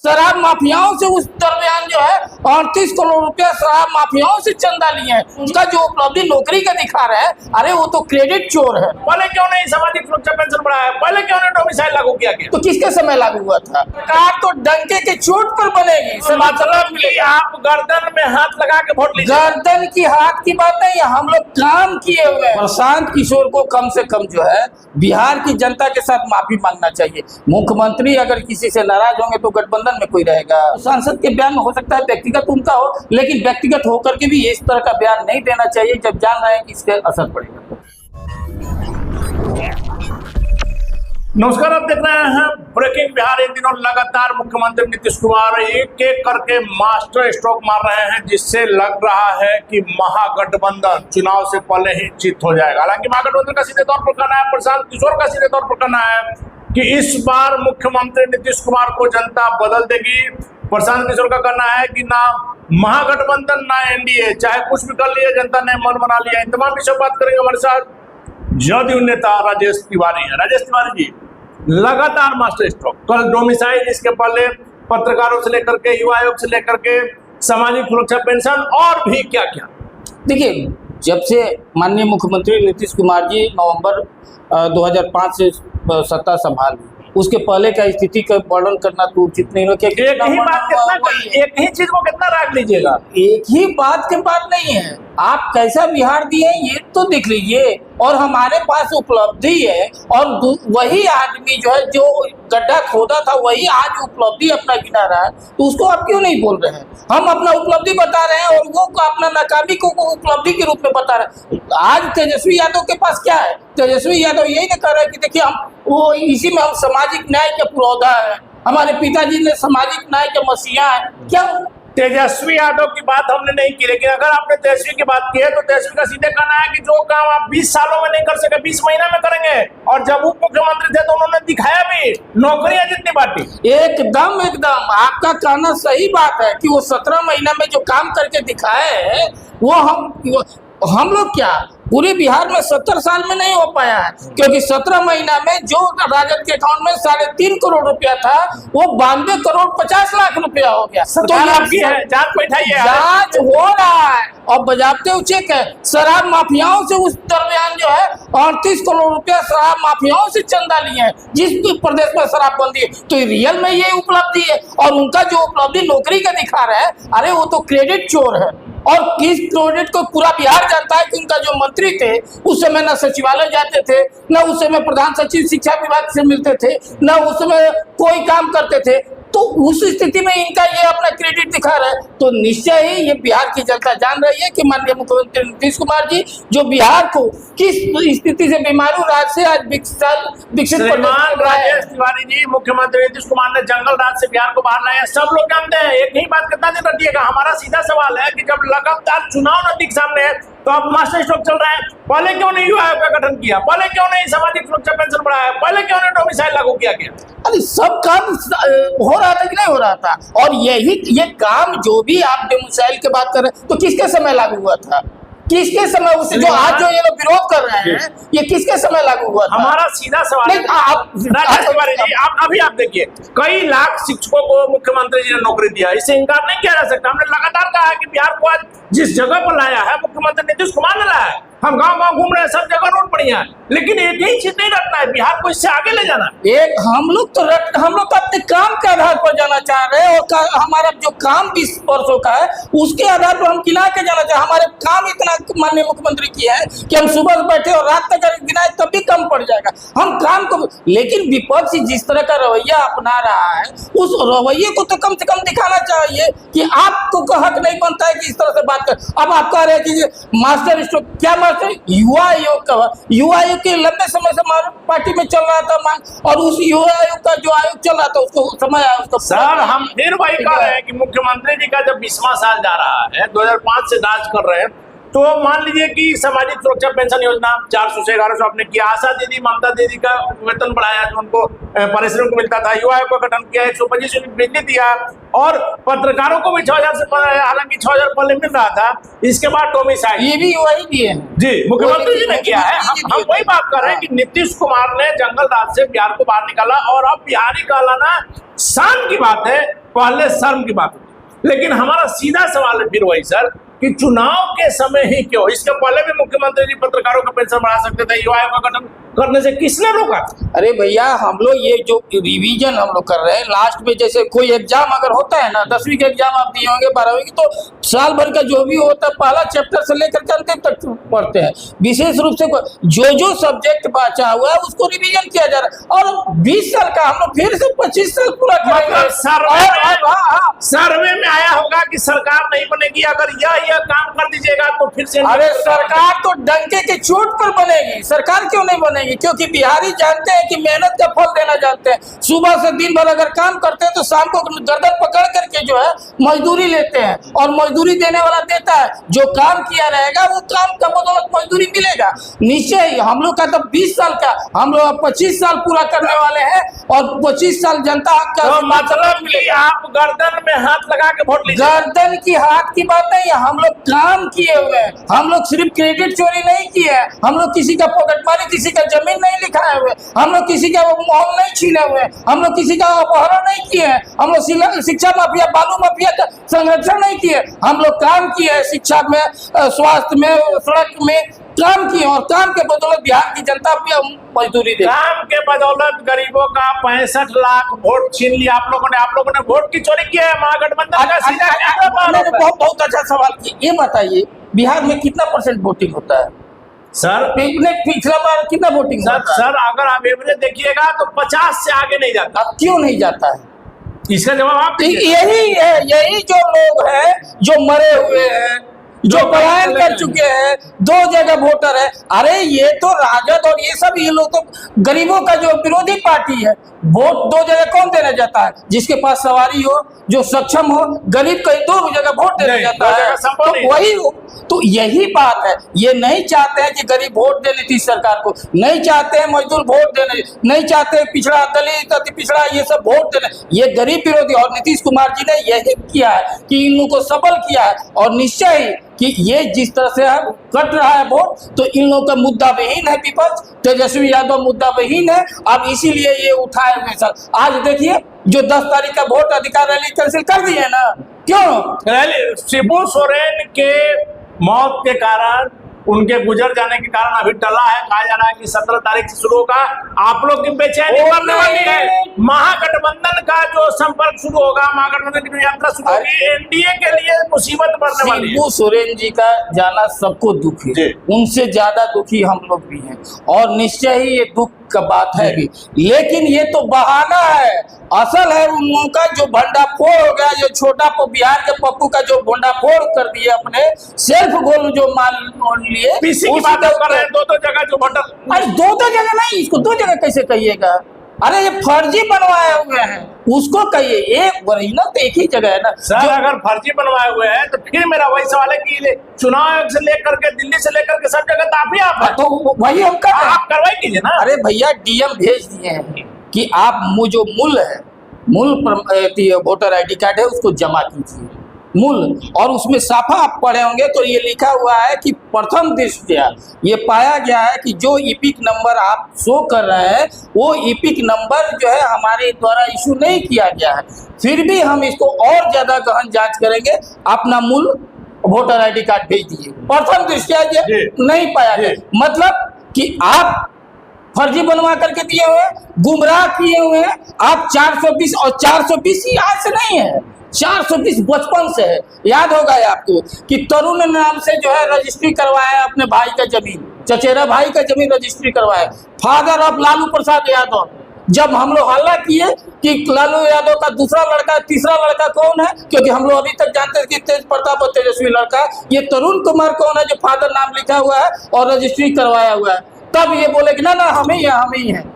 शराब माफियाओं से उस दरमियान जो है 38 करोड़ रुपया शराब माफियाओं से चंदा लिए हैं। उसका जो उपलब्धि नौकरी का दिखा रहे हैं, अरे वो तो क्रेडिट चोर है। पहले क्यों नहीं सामाजिक सुरक्षा पेंशन बढ़ाया? पहले क्यों नहीं डोमिसाइल लागू किया गया? तो किसके समय लागू हुआ था? सरकार तो डंके के चोट पर बनेगी। मतलब कि आप गर्दन में हाथ लगा के वोट लीजिए। गर्दन की हाथ की बात नहीं है, हम लोग काम किए हुए हैं। प्रशांत किशोर को कम से कम जो है बिहार की जनता के साथ माफी मांगना चाहिए। मुख्यमंत्री अगर किसी से नाराज होंगे तो गठबंधन में कोई रहेगा। सांसद के बयान हो सकता है व्यक्तिगत उनका हो, लेकिन व्यक्तिगत होकर के भी इस तरह का बयान नहीं देना चाहिए जब जान रहे हैं कि इसके असर पड़ेगा। नमस्कार, आप देख रहे हैं ब्रेकिंग बिहार। इन दिनों लगातार मुख्यमंत्री नीतीश कुमार एक एक करके मास्टर स्ट्रोक मार रहे हैं, जिससे लग रहा है कि महागठबंधन चुनाव से पहले ही जीत हो जाएगा। हालांकि महागठबंधन का सीधे तौर पर कहना है, प्रशांत किशोर का सीधे तौर पर कहना है कि इस बार मुख्यमंत्री नीतीश कुमार को जनता बदल देगी। प्रशांत किशोर का कहना है कि ना महागठबंधन ना एनडीए, चाहे कुछ भी कर लिया, जनता ने मन बना लिया। इन तमाम विषयों पर बात करेंगे। हमारे साथ जदयू नेता राजेश तिवारी है। राजेश तिवारी जी, लगातार मास्टर स्ट्रोक, कल डोमिसाइल, इसके पहले पत्रकारों से लेकर के युवा आयोग से लेकर के सामाजिक सुरक्षा पेंशन और भी क्या क्या। देखिए, जब से माननीय मुख्यमंत्री नीतीश कुमार जी नवंबर 2005 से सत्ता संभाली, उसके पहले का स्थिति का वर्णन करना तो उचित नहीं हो। एक ही चीज को कितना राग लीजिएगा? एक ही बात की बात नहीं है। आप कैसा बिहार दिए ये तो देख लीजिए, और हमारे पास उपलब्धि है, और वही आदमी जो है जो गड्ढा खोदा था वही आज उपलब्धि अपना गिना रहा है, तो उसको आप क्यों नहीं बोल रहे हैं? हम अपना उपलब्धि बता रहे हैं और वो अपना नाकामी को उपलब्धि के रूप में बता रहे हैं। आज तेजस्वी यादव के पास क्या है? तेजस्वी यादव यही ना कर रहे हैं कि देखिए हम वो इसी में हम सामाजिक न्याय के पुरोधा है, हमारे पिताजी ने सामाजिक न्याय के मसीहा है। क्या तेजस्वी यादव की बात हमने नहीं की, लेकिन अगर आपने तेजस्वी की बात की है तो तेजस्वी का सीधे कहना है कि जो काम आप 20 सालों में नहीं कर सके 20 महीना में करेंगे। और जब उप मुख्यमंत्री थे तो उन्होंने दिखाया भी, नौकरियां जितनी बांटी। एकदम एकदम आपका कहना सही बात है कि वो 17 महीना में जो काम करके दिखाए है वो हम लोग क्या पूरे बिहार में 70 साल में नहीं हो पाया है, क्योंकि 17 महीना में जो राजद के अकाउंट में 3.5 करोड़ रुपया था वो 92 करोड़ 50 लाख रुपया हो गया। तो जांच बैठाई है, जांच हो रहा है और बजाते चेक है। शराब माफियाओं से उस दरमियान जो है 38 करोड़ रुपया शराब माफियाओं से चंदा लिए हैं, जिस प्रदेश में शराबबंदी है। तो रियल में ये उपलब्धि है, और उनका जो उपलब्धि नौकरी का दिखा रहा है, अरे वो तो क्रेडिट चोर है। और किस क्रेडिट को पूरा बिहार जानता है कि उनका जो मंत्री थे उस समय न सचिवालय जाते थे, न उस समय प्रधान सचिव शिक्षा विभाग से मिलते थे, न उस समय कोई काम करते थे। तो उस स्थिति में इनका ये अपना क्रेडिट दिखा रहा है, तो निश्चय ही ये बिहार की जनता जान रही है कि माननीय मुख्यमंत्री नीतीश कुमार जी जो बिहार को किस स्थिति से बीमारू राज से आज विकसित राजेश तिवारी जी, मुख्यमंत्री नीतीश कुमार ने जंगल राज से बिहार को बाहर लाया, सब लोग जानते हैं। एक ही बात कितना दिन रखिएगा? हमारा सीधा सवाल है कि जब लगातार चुनाव नजदीक सामने है तो अब मास्टर स्ट्रोक चल रहा है। पहले क्यों नहीं युवा आयोग का गठन किया? पहले क्यों नहीं सामाजिक सुरक्षा पेंशन बढ़ाया? पहले क्यों नहीं डोमिसाइल लागू किया गया? अरे सब काम हो रहा था कि नहीं हो रहा था? और ये काम जो भी आप डोमिसाइल की बात कर रहे हैं तो किसके समय लागू हुआ था? किसके समय? उसे जो आज जो ये लोग विरोध कर रहे हैं ये किसके समय लागू हुआ था? हमारा सीधा सवाल है। राजेश तिवारी जी, आप देखिए, कई लाख शिक्षकों को मुख्यमंत्री जी ने नौकरी दिया, इससे इनकार नहीं किया जा सकता। हमने लगातार कहा है कि बिहार को आज जिस जगह पर लाया है मुख्यमंत्री नीतीश कुमार ने लाया है। हम गांव-गांव घूम रहे हैं, सब जगह रोड पड़ी है, लेकिन एक ही चीज नहीं रखना है, बिहार को इससे आगे ले जाना। हम लोग तो अपने काम के आधार पर जाना चाह रहे हैं, और हमारा जो काम 20 वर्षों का है उसके आधार पर हम गिना के जाना चाह। हमारे काम इतना माननीय मुख्यमंत्री किया है कि हम सुबह बैठे और रात तक गिनाए तब भी कम पड़ जाएगा हम काम को। लेकिन विपक्ष जिस तरह का रवैया अपना रहा है उस रवैये को तो कम से कम दिखाना चाहिए कि आपको हक नहीं बनता है कि इस तरह से बात कर। अब आप कह रहे हैं कि मास्टर स्ट्रोक, क्या मास्टर? युवा आयोग का, युवा आयोग के लंबे समय से पार्टी में चल रहा था मांग, और उस युवा आयोग का जो आयोग चल रहा था उसको समय आया उसको। सर, हम फिर वही कह रहे हैं कि मुख्यमंत्री जी का जब 20वां साल जा रहा है, 2005 से राज कर रहे हैं, तो मान लीजिए कि सामाजिक सुरक्षा पेंशन योजना 400 से 1100 आपने किया, आशा दीदी ममता दीदी का वेतन बढ़ाया जो उनको परिश्रम को मिलता था, युवा आयोग का गठन किया, 125 यूनिट बिजली दिया, और पत्रकारों को भी 6000 से, हालांकि 6000 पहले मिल रहा था, इसके बाद डोमिसाइल ये भी वही दिए हैं जी मुख्यमंत्री जी ने किया है। हम वही बात कर रहे हैं कि नीतीश कुमार ने जंगल राज से बिहार को बाहर निकाला, और अब बिहारी कहलाना शान की बात है पहले शर्म की बात होती। लेकिन हमारा सीधा सवाल है फिर वही सर कि चुनाव के समय ही क्यों, इसके पहले भी मुख्यमंत्री जी पत्रकारों का पेंशन बढ़ा सकते थे, युवा आयोग का गठन करने से किसने रोका? अरे भैया हम लोग ये जो रिवीजन हम लोग कर रहे हैं लास्ट में, जैसे कोई एग्जाम अगर होता है ना, 10वीं का एग्जाम आप दिए होंगे 12वीं की, तो साल भर का जो भी होता है पहला चैप्टर से लेकर के अंतिम तक पढ़ते हैं। विशेष रूप से जो सब्जेक्ट बचा हुआ है उसको रिवीजन किया जा रहा है। और 20 साल का हम लोग फिर से 25 साल पूरा करेंगे। सर्वे में आया होगा कि सरकार नहीं बनेगी अगर यह काम कर दीजिएगा तो फिर से। अरे सरकार तो डंके के चोट पर बनेगी, सरकार क्यों नहीं बनेगी? क्योंकि बिहारी जानते हैं कि मेहनत का फल देना जानते हैं। सुबह से दिन भर अगर काम करते हैं तो शाम को गर्दन पकड़ करके जो है मजदूरी लेते हैं, और मजदूरी देने वाला देता है। जो काम किया रहेगा वो काम का बदौलत मजदूरी मिलेगा निश्चय ही। हम लोग का तो 20 साल का, हम लोग 25 साल पूरा करने वाले हैं, और 25 साल जनता का तो मतलब कि आप गर्दन में हाथ लगा के वोट लीजिए। गर्दन की हाथ की बात नहीं है, हम लोग काम किए हुए हैं। हम लोग सिर्फ क्रेडिट चोरी नहीं किए हैं, हम लोग किसी का पॉकेटमारी, किसी का जमीन नहीं लिखाए हुए, हम लोग किसी का मोहल नहीं छीने हुए, हम लोग किसी का अपहरण नहीं किए हैं, हम लोग शिक्षा माफिया, बालू माफिया का संरक्षण नहीं किए। हम लोग काम किए हैं, शिक्षा में, स्वास्थ्य में, सड़क में काम किए, और काम के बदौलत बिहार की जनता भी मजदूरी दे। काम के बदौलत गरीबों का 65 लाख वोट छीन लिया आप लोगों ने वोट की चोरी की है महागठबंधन का। सीधा बहुत अच्छा सवाल किया। ये बताइए बिहार में कितना % वोटिंग होता है सर? पिछला बार कितना वोटिंग सर अगर आप एवरेज देखिएगा तो 50 से आगे नहीं जाता। अब क्यों नहीं जाता है? इसका जवाब आप यही है, यही जो लोग हैं जो मरे हुए हैं, जो पलायन कर चुके हैं, 2 जगह वोटर है। अरे ये तो राजद और ये सब, ये लोग तो गरीबों का जो विरोधी पार्टी है, वोट 2 जगह कौन देने जाता है? जिसके पास सवारी हो, जो सक्षम हो, गरीब कहीं 2 जगह वोट देने जाता है। तो वही, तो यही बात है। ये नहीं चाहते हैं कि गरीब वोट दे नीतीश सरकार को, नहीं चाहते हैं मजदूर वोट देने, नहीं चाहते पिछड़ा, दलित, अति पिछड़ा, ये सब वोट देने। ये गरीब विरोधी, और नीतीश कुमार जी ने यही किया है कि इन लोगों को सबल किया है। और निश्चय ही कि ये जिस तरह से कट रहा है वोट, तो इन लोगों का मुद्दा विहीन है विपक्ष, तेजस्वी यादव मुद्दा विहीन है। अब इसीलिए ये उठाए हुए सर। आज देखिए जो 10 तारीख का वोट अधिकार रैली कैंसिल कर दी है ना, क्यों? रैली शिबू सोरेन के मौत के कारण, उनके गुजर जाने के कारण अभी टला है। कहा जा रहा है कि 17 तारीख से शुरू होगा। आप लोग की बेचैनी बढ़ने वाली है। महागठबंधन का जो संपर्क शुरू होगा, महागठबंधन की यात्रा शुरू होगी, एनडीए के लिए मुसीबत बढ़ने वाली है। शिबू सोरेन जी का जाना सबको दुखी है, उनसे ज्यादा दुखी हम लोग भी हैं, और निश्चय ही ये दुख का बात है भी। लेकिन ये तो बहाना है, असल है उन लोगों का जो भंडाफोड़ हो गया, जो छोटा बिहार के पप्पू का जो भंडाफोड़ कर दिया, अपने सेल्फ गोल जो मान लिए, पीसी की बात कर रहे हैं। 2 जगह जो वोटर, अरे 2 जगह नहीं, इसको 2 जगह कैसे कहिएगा? अरे ये फर्जी बनवाए हुए हैं, उसको कहिए। एक ओरिजिनल तो एक ही जगह है ना सर। अगर फर्जी बनवाए हुए हैं तो फिर मेरा वही सवाल है कि चुनाव आयोग से लेकर के, दिल्ली से लेकर के सब जगह तो आप ही आप है। तो वही हम कर रहे हैं, आप कार्रवाई कीजिए ना। अरे भैया डीएम भेज दिए हैं कि आप जो मूल है, वोटर ID कार्ड है, उसको जमा कीजिए मूल। और उसमें साफा आप पढ़े होंगे तो ये लिखा हुआ है कि प्रथम दृष्टया ये पाया गया है कि जो ईपिक नंबर आप शो कर रहे हैं, वो ईपिक नंबर जो है हमारे द्वारा इशू नहीं किया गया है। फिर भी हम इसको और ज्यादा गहन जांच करेंगे, अपना मूल वोटर ID कार्ड भेज दिए। प्रथम दृष्टया ये नहीं पाया गया, मतलब कि आप फर्जी बनवा करके दिए हुए, गुमराह किए हुए हैं आप। 420, और 420 ही आज से नहीं है, 420 बचपन से है। याद होगा आपको कि तरुण नाम से जो है रजिस्ट्री करवाया अपने भाई का जमीन, चचेरा भाई का जमीन रजिस्ट्री करवाया, फादर ऑफ लालू प्रसाद यादव। जब हम लोग हल्ला किए कि लालू यादव का दूसरा लड़का, तीसरा लड़का कौन है, क्योंकि हम लोग अभी तक जानते हैं कि तेज प्रताप और तेजस्वी लड़का, ये तरुण कुमार कौन है जो फादर नाम लिखा हुआ है और रजिस्ट्री करवाया हुआ है, तब ये बोले कि ना हम ही हैं।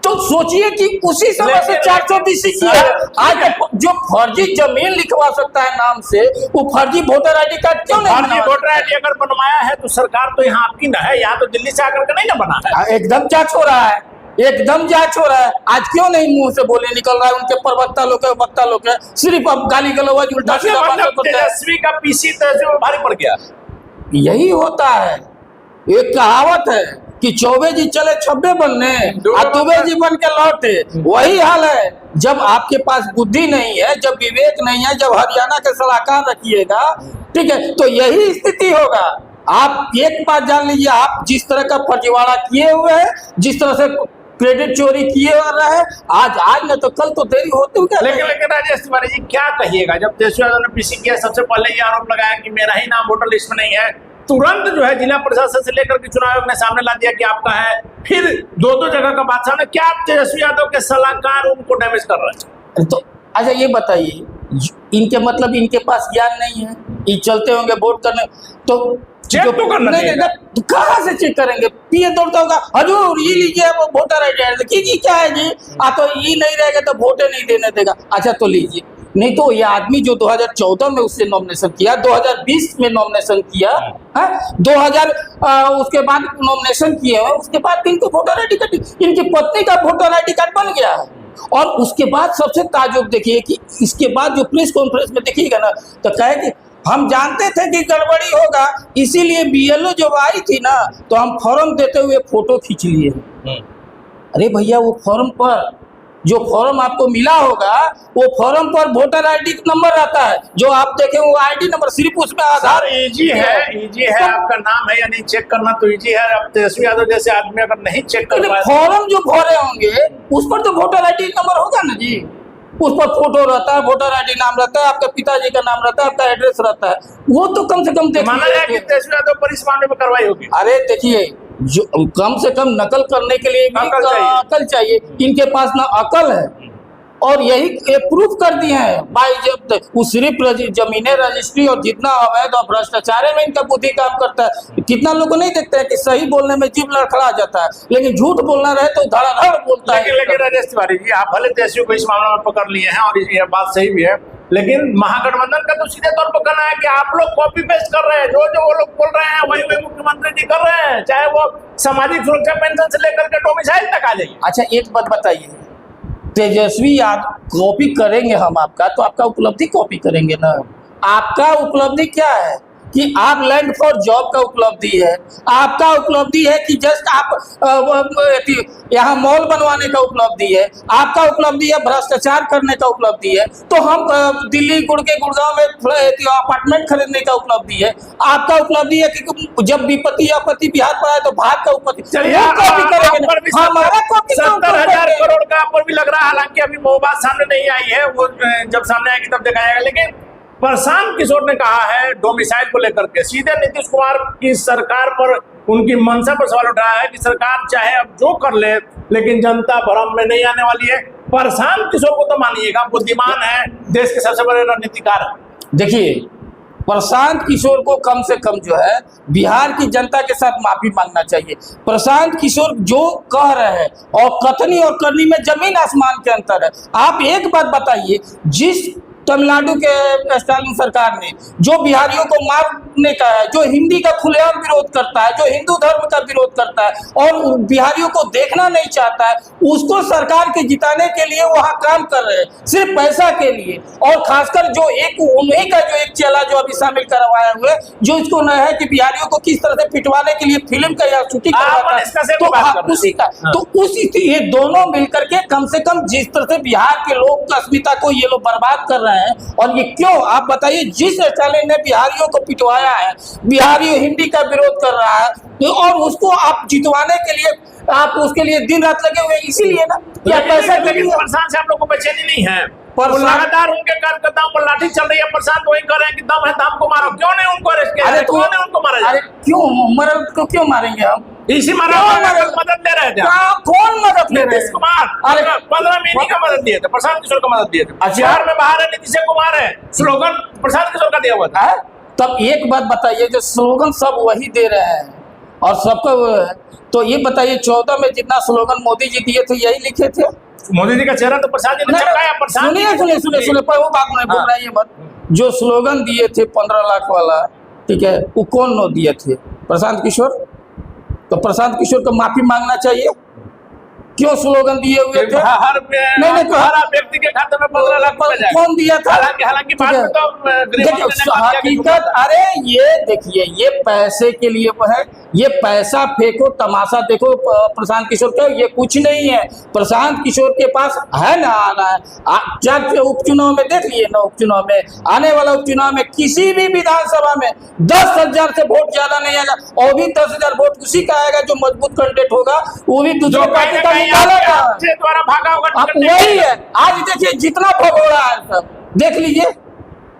तो सोचिए कि उसी समय से 420 किया। आज जो फर्जी जमीन लिखवा सकता है नाम से, वो फर्जी वोटर ID कार्ड क्यों नहीं? फर्जी वोटर ID अगर बनवाया है तो सरकार तो यहाँ आपकी न है, यहाँ तो दिल्ली से आकर के नहीं ना बना है। एकदम जांच हो रहा है, एकदम जांच हो रहा है। आज क्यों नहीं मुंह से बोले निकल रहा है उनके प्रवक्ता लोग, वक्ता लोग है, सिर्फ अब गाली गलौज उल्टा सीधा बातें करते हैं। तेजस्वी का पीसी तहसील भारी पड़ गया। यही होता है, एक कहावत है कि चौबे जी चले 26 बनने, और दुबे जी बन के लौटे। वही हाल है, जब आपके पास बुद्धि नहीं है, जब विवेक नहीं है, जब हरियाणा के सलाहकार रखिएगा, ठीक है, तो यही स्थिति होगा। आप एक बात जान लीजिए, आप जिस तरह का फर्जीवाड़ा किए हुए हैं, जिस तरह से क्रेडिट चोरी किए रहा है, आज न तो कल तो देरी होती हुई। लेकिन राजेश तिवारी जी क्या कहिएगा, जब तेजस्वी यादव ने पीसी किया, सबसे पहले ये आरोप लगाया कि मेरा ही नाम वोटर लिस्ट में नहीं है, तुरंत जो है जिला प्रशासन से लेकर के चुनाव आयोग ने सामने ला दिया कि आपका है, फिर दो जगह का बात सामने। क्या आप तेजस्वी यादव के सलाहकार उनको डैमेज कर रहे हैं? तो अच्छा ये बताइए, इनके मतलब इनके पास ज्ञान नहीं है, ये चलते होंगे वोट करने, तो चेक तो करना नहीं, तो कहाँ से चेक करेंगे? पीए दौड़ता होगा, हजूर ये लीजिए वो वोटर आईडी क्या है जी, तो ये नहीं रहेगा तो वोटे नहीं देने देगा। अच्छा तो लीजिए, नहीं तो ये आदमी जो 2014 में उससे नॉमिनेशन किया, 2020 में नॉमिनेशन किया, 2000 उसके बाद नॉमिनेशन किए हैं, उसके बाद इनको वोटर आईडी कार्ड, इनकी पत्नी का वोटर आईडी कार्ड बन गया है। और उसके बाद सबसे ताजुब देखिए कि इसके बाद जो प्रेस कॉन्फ्रेंस में देखिएगा ना, तो कहे कि हम जानते थे कि गड़बड़ी होगा, इसीलिए बीएलओ जब आई थी ना तो हम फॉर्म देते हुए फोटो खींच लिए। अरे भैया, वो फॉर्म पर जो फॉर्म आपको मिला होगा, वो फॉर्म पर वोटर आईडी नंबर रहता है, जो आप देखें वो आईडी नंबर, सिर्फ उसमें आधार। इजी है आपका नाम है या नहीं चेक करना तो इजी है। अब तेजस्वी यादव जैसे आदमी अगर नहीं चेक कर पाए, फॉर्म जो भरे होंगे उस पर तो वोटर आईडी नंबर होगा ना जी, उस पर फोटो रहता है, वोटर आईडी नाम रहता है, आपके पिताजी का नाम रहता है, आपका एड्रेस रहता है, वो तो कम से कम देखिए। माना जाए कि तेजस्वी यादव पर इस मामले में कार्रवाई होगी। अरे देखिए, जो कम से कम नकल करने के लिए भी अकल चाहिए। इनके पास ना अकल है, और यही प्रूफ कर दिए हैं भाई, जब वो सिर्फ जमीनें रजिस्ट्री और जितना अवैध और भ्रष्टाचार में इनका बुद्धि काम करता है। कितना लोग नहीं देखते हैं कि सही बोलने में जीभ लड़खड़ा जाता है, लेकिन झूठ बोलना रहे तो धड़ाधड़ बोलता है। लेकिन राजेश तिवारी जी, आप भले तेजस्वी को इस मामले में पकड़ लिए हैं और ये बात सही भी है, लेकिन महागठबंधन का तो सीधे तौर पर कहना है कि आप लोग कॉपी पेस्ट कर रहे हैं, जो वो लोग बोल रहे हैं वही मुख्यमंत्री जी कर रहे हैं, चाहे वो सामाजिक सुरक्षा पेंशन से लेकर के डोमिसाइल तक आ जाइए। अच्छा एक बात बताइए, तेजस्वी यादव कॉपी करेंगे हम आपका, तो आपका उपलब्धि कॉपी करेंगे ना। आपका उपलब्धि क्या है कि आप लैंड फॉर जॉब का उपलब्धि है, आपका उपलब्धि है कि जस्ट आप यहाँ मॉल बनवाने का उपलब्धि है, आपका उपलब्धि है भ्रष्टाचार करने का उपलब्धि है, तो हम दिल्ली गुड़गांव में अपार्टमेंट खरीदने का उपलब्धि है, आपका उपलब्धि है कि जब विपत्ति आपत्ति बिहार पर आए तो भाग का उपलब्धि। 70,000 करोड़ का पर भी लग रहा है, हालांकि अभी वो बात सामने नहीं आई है, वो जब सामने आएगी तब देखा जाएगा। लेकिन प्रशांत किशोर ने कहा है डोमिसाइल को लेकर के, सीधे नीतीश कुमार की सरकार पर उनकी मंशा पर सवाल उठाया है कि सरकार चाहे अब जो कर ले, लेकिन जनता भ्रम में नहीं आने वाली है। प्रशांत किशोर को तो मानिएगा, बुद्धिमान है, देश के सबसे बड़े रणनीतिकार है। देखिए, प्रशांत किशोर को कम से कम जो है बिहार की जनता के साथ माफी मांगना चाहिए। प्रशांत किशोर जो कह रहे हैं और कथनी और करनी में जमीन आसमान के अंतर है। आप एक बात बताइए, जिस तमिलनाडु के स्टालिन सरकार ने जो बिहारियों को मारने का है, जो हिंदी का खुलेआम विरोध करता है, जो हिंदू धर्म का विरोध करता है और बिहारियों को देखना नहीं चाहता है, उसको सरकार के जिताने के लिए वहां काम कर रहे हैं सिर्फ पैसा के लिए। और खासकर जो एक उन्हीं का जो एक चेला जो अभी शामिल करवाया हुआ है, जो इसको न है कि बिहारियों को किस तरह से पिटवाने के लिए फिल्म का या शूटिंग करवाता है, तो उसी का तो उसी ये दोनों मिलकर के कम से कम जिस तरह से बिहार के लोग की अस्मिता को ये लोग बर्बाद कर रहे हैं। और ये क्यों, आप बताइए, जिस स्टालिन ने बिहारियों को पिटवाया है, बिहारी हिंदी का विरोध कर रहा है, और उसको आप जितवाने के लिए आप उसके लिए दिन रात लगे हुए, इसीलिए ना या पैसा के लिए। प्रशांत से आप लोग को बेचैनी नहीं है, पर लगातार उनके कार्यकर्ताओं पर लाठी चल रही है, प्रशांत वही कर रहे हैं कि दम है तो हमको मारो। क्यों नहीं उनको अरेस्ट किया? क्यों नहीं उनको मारा जाए? क्यों मारेंगे हम? इसी मदद ले रहे थे। कौन मदद ले रहे? नीतीश कुमार 15 महीने का मदद दिए थे, प्रशांत किशोर का मदद दिए थे। बिहार में बाहर है नीतीश कुमार है, स्लोगन प्रशांत किशोर का दिया हुआ था। तब एक बात बताइए, जो स्लोगन सब वही दे रहे हैं और सबको, तो ये बताइए 14 में जितना स्लोगन मोदी जी दिए थे यही लिखे थे? मोदी जी का चेहरा तो प्रसाद जी ने चिपकाया। सुनिए पर वो बात नहीं बोल रही है मत। जो स्लोगन दिए थे 15 लाख वाला, ठीक है, वो कौन नो दिए थे? प्रशांत किशोर। तो प्रशांत किशोर को माफी मांगना चाहिए। क्यों स्लोगन दिए हुए थे? हर व्यक्ति के खाते में 15 लाख कौन दिया था? हालांकि बाद में तो हकीकत, अरे ये देखिए, ये पैसे के लिए है, ये पैसा फेंको तमाशा देखो प्रशांत किशोर का, ये कुछ नहीं है। प्रशांत किशोर के पास है ना आना है, जब उपचुनाव में देख लिए ना, उपचुनाव में, आने वाला उपचुनाव में किसी भी विधानसभा में 10,000 से वोट ज्यादा नहीं आएगा, और भी 10,000 वोट उसी का आएगा जो मजबूत कैंडिडेट होगा, वो भी दूसरे पार्टी का निकालेगा। द्वारा भागा होगा, वही है। आज देखिए जितना भगोड़ा है सब देख लीजिए,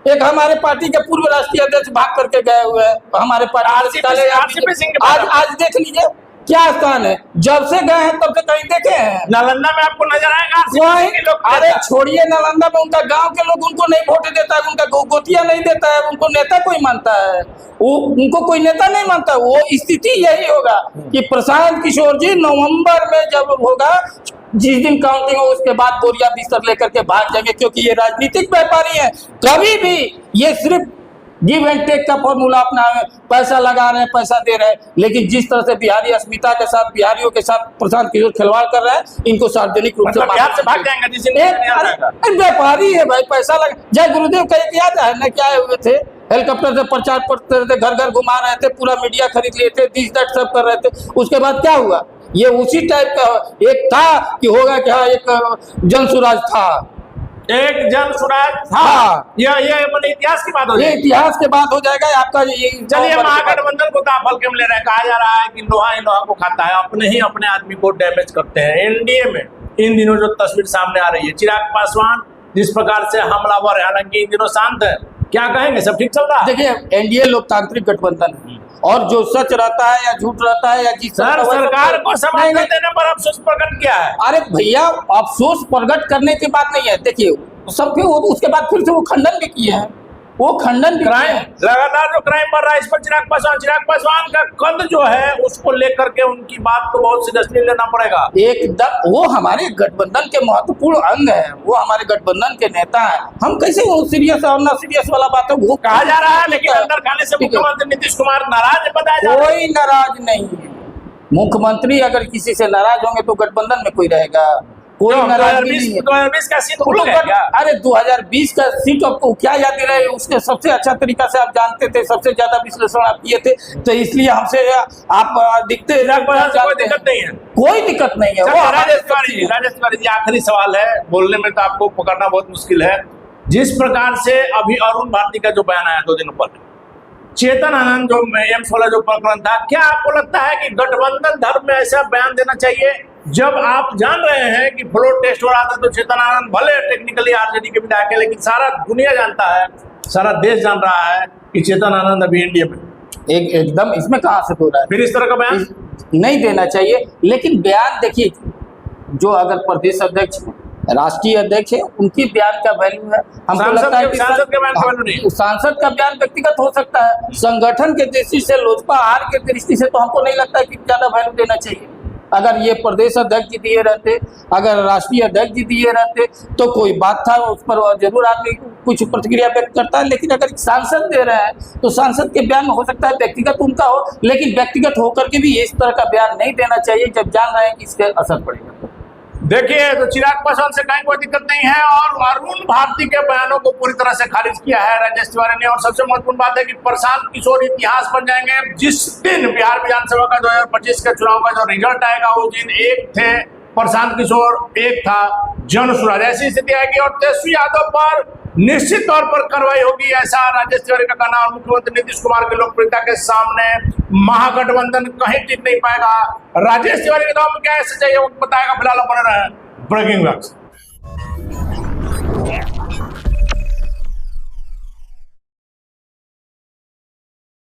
एक हमारे पार्टी के पूर्व राष्ट्रीय अध्यक्ष भाग करके गए हुए हैं हमारे पार्टी, आज देख लीजिए क्या स्थान है, जब से गए हैं तब से कहीं देखे हैं? नालंदा में आपको नजर आएगा? अरे छोड़िए नालंदा में, उनका गांव के लोग उनको नहीं वोट देता है, उनका गोतिया नहीं देता है, उनको नेता कोई मानता है? वो उनको कोई नेता नहीं मानता। वो स्थिति यही होगा कि प्रशांत किशोर जी नवंबर में जब होगा, जिस दिन काउंटिंग हो उसके बाद बोरिया बिस्तर लेकर के भाग जाएंगे, क्योंकि ये राजनीतिक व्यापारी हैं। कभी भी ये सिर्फ गिव एंड टेक का फॉर्मूला अपना है, पैसा लगा रहे हैं, पैसा दे रहे हैं, लेकिन जिस तरह से बिहारी अस्मिता के साथ, बिहारियों के साथ प्रशांत किशोर खिलवाड़ कर रहे हैं, इनको सार्वजनिक रूप से बिहार से भाग जाएंगे। जिस दिन व्यापारी है भाई, पैसा लगा। जय गुरुदेव का एक याद है ना, क्या हुए थे, हेलीकॉप्टर से प्रचार करते रहे थे, घर घर घुमा रहे थे, पूरा मीडिया खरीद लिए थे, दिस दैट सब कर रहे थे। उसके बाद क्या हुआ? ये उसी टाइप का एक था कि होगा क्या, एक जनसुराज था, एक जन सुराज था। ये इतिहास की बात हो जाएगी, इतिहास के बात हो जाएगा आपका। ये चलिए, महागठबंधन को दाफल क्यों ले रहा है? कहा जा रहा है कि लोहा ही लोहा को खाता है, अपने ही अपने आदमी को डैमेज करते हैं। एनडीए में इन दिनों जो तस्वीर सामने आ रही है, चिराग पासवान जिस प्रकार से हमलावर है, हालांकि इन दिनों शांत है, क्या कहेंगे? सब ठीक चल रहा है? देखिए, एनडीए लोकतांत्रिक गठबंधन है, और जो सच रहता है या झूठ रहता है या जिस सरकार को समर्थन देने पर अफसोस प्रकट किया है। अरे भैया, अफसोस प्रकट करने की बात नहीं है। देखिए सबके उसके बाद फिर से वो खंडन भी किए हैं, वो खंडन भी क्राइम लगातार जो क्राइम बढ़ रहा है, इस पर चिराग पासवान का कद जो है उसको लेकर के उनकी बात को बहुत सीरियसली लेना पड़ेगा। एकदम, वो हमारे गठबंधन के महत्वपूर्ण अंग है, वो हमारे गठबंधन के नेता है। हम कैसे वो सीरियस और ना सीरियस वाला बात है वो कहा जा रहा है, लेकिन अंदर खाने से मुख्यमंत्री नीतीश कुमार नाराज बताया जा रहा है। कोई नाराज नहीं है। मुख्यमंत्री अगर किसी से नाराज होंगे तो गठबंधन में कोई रहेगा? कोई नाराजगी नहीं है। 2020 का सीट भूल गए क्या? अरे 2020 का सीट आपको क्या याद रहे? उसके सबसे अच्छा तरीका से आप जानते थे, सबसे ज्यादा विश्लेषण आप किए थे, तो इसलिए हमसे आप दिखते कोई दिक्कत नहीं है, कोई दिक्कत नहीं है। राजेश तिवारी जी, आखिरी सवाल है, बोलने में तो आपको पकड़ना बहुत मुश्किल है। जिस प्रकार से अभी अरुण भारती का जो बयान आया 2 दिनों पर, चेतन आनंद जो एम्स वाला जो प्रकरण था, क्या आपको लगता है कि गठबंधन धर्म में ऐसा बयान देना चाहिए? जब आप जान रहे हैं कि फ्लोर टेस्ट हो रहा था, तो चेतन आनंद भले टेक्निकली आरजेडी के विधायक है, लेकिन सारा दुनिया जानता है, सारा देश जान रहा है कि चेतन आनंद अभी एनडीए में एकदम, इसमें कहां से हो रहा है? फिर इस तरह का बयान नहीं देना चाहिए। लेकिन बयान देखिए, जो अगर प्रदेश अध्यक्ष राष्ट्रीय अध्यक्ष है, उनकी बयान का वैल्यू है। हमको लगता है कि सांसद के बयान का वैल्यू नहीं। सांसद का बयान व्यक्तिगत हो सकता है, संगठन के दृष्टि से, लोजपा आर के दृष्टि से तो हमको नहीं लगता है कि ज्यादा वैल्यू देना चाहिए। अगर ये प्रदेश अध्यक्ष जी दिए रहते, अगर राष्ट्रीय अध्यक्ष जी दिए रहते तो कोई बात था, उस पर जरूर आदमी कुछ प्रतिक्रिया व्यक्त करता है। लेकिन अगर सांसद दे रहे हैं तो सांसद के बयान में हो सकता है व्यक्तिगत उनका हो, लेकिन व्यक्तिगत होकर के भी इस तरह का बयान नहीं देना चाहिए जब जान रहे हैं कि इसका असर पड़ेगा। देखिए, तो चिराग पासवान से कहीं कोई दिक्कत नहीं है, और अरुण भारती के बयानों को पूरी तरह से खारिज किया है राजेश तिवारी ने। और सबसे महत्वपूर्ण बात है कि प्रशांत किशोर इतिहास बन जाएंगे। जिस दिन बिहार विधानसभा का 2025 के चुनाव का जो रिजल्ट आएगा, उस दिन एक थे प्रशांत किशोर, एक था जनसुराज। ऐसी स्थिति आएगी और तेजस्वी यादव पर निश्चित तौर पर कार्रवाई होगी, ऐसा राजेश तिवारी का कहना। और मुख्यमंत्री नीतीश कुमार की लोकप्रियता के सामने महागठबंधन कहीं टिक नहीं पाएगा। राजेश तिवारी के दाव में क्या है सच्चाई, वो बताएगा। फिलहाल बने रहे ब्रेकिंग न्यूज।